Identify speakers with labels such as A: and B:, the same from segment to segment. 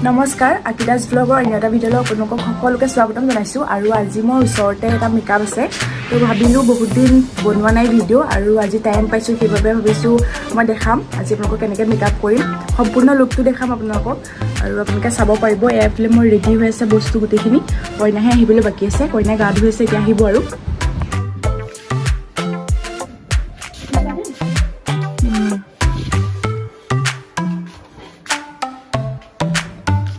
A: নমস্কাৰ আকিদাজ ব্লগৰ অন্য এটা ভিডিঅ'লৈ আপোনালোকক সকলোকে স্বাগতম জনাইছোঁ আৰু আজি মোৰ ওচৰতে এটা মেকআপ আছে তো ভাবিলোঁ বহুত দিন বনোৱা নাই ভিডিঅ' আৰু আজি টাইম পাইছোঁ সেইবাবে ভাবিছোঁ মই দেখাম আজি আপোনালোকক কেনেকৈ মেকআপ কৰিম সম্পূৰ্ণ লুকটো দেখাম আপোনালোকক আৰু আপোনালোকে চাব পাৰিব এফালে মোৰ ৰেডি হৈ আছে বস্তু গোটেইখিনি কইনাহে আহিবলৈ বাকী আছে কইনা গা ধুই আছে এতিয়া আহিব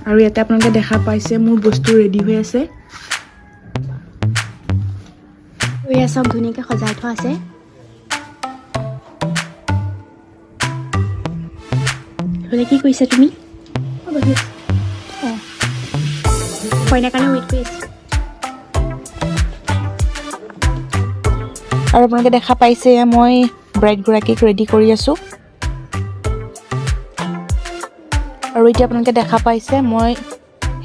A: আৰু ইয়াতে আপোনালোকে দেখা পাইছে মোৰ বস্তু ৰেডি হৈ আছে
B: এয়া সব ধুনীয়াকৈ সজাই থোৱা আছে হ'লে কি কৈছা তুমি কইনাৰ কাৰণে ৱেইট কৰি আছোঁ
A: আৰু আপোনালোকে দেখা পাইছে মই ব্ৰাইডগৰাকীক ৰেডি কৰি আছোঁ আৰু এতিয়া আপোনালোকে দেখা পাইছে মই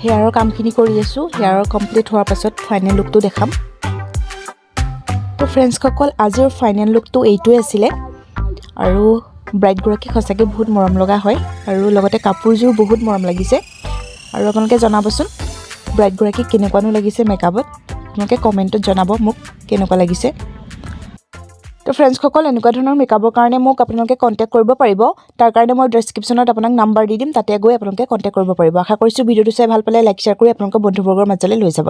A: হেয়াৰৰ কামখিনি কৰি আছোঁ হেয়াৰৰ কমপ্লিট হোৱাৰ পাছত ফাইনেল লুকটো দেখাম তো ফ্ৰেণ্ডছসকল আজিৰ ফাইনেল লুকটো এইটোৱে আছিলে আৰু ব্ৰাইডগৰাকী সঁচাকৈ বহুত মৰম লগা হয় আৰু লগতে কাপোৰযোৰ বহুত মৰম লাগিছে আৰু আপোনালোকে জনাবচোন ব্ৰাইডগৰাকীক কেনেকুৱানো লাগিছে মেকআপত আপোনালোকে কমেণ্টত জনাব মোক কেনেকুৱা লাগিছে তো ফ্ৰেণ্ডছসকল এনেকুৱা ধৰণৰ মেকআপৰ কাৰণে মোক আপোনালোকে কণ্টেক্ট কৰিব পাৰিব তাৰ কাৰণে মই ডেছক্ৰিপশ্যনত আপোনাক নাম্বাৰ দি দিম তাতে গৈ আপোনালোকে কণ্টেক্ট কৰিব পাৰিব আশা কৰিছোঁ ভিডিঅ'টো চাই ভাল পালে লাইক শ্বেয়াৰ কৰি আপোনালোকৰ বন্ধুবৰ্গৰ মাজলৈ লৈ যাব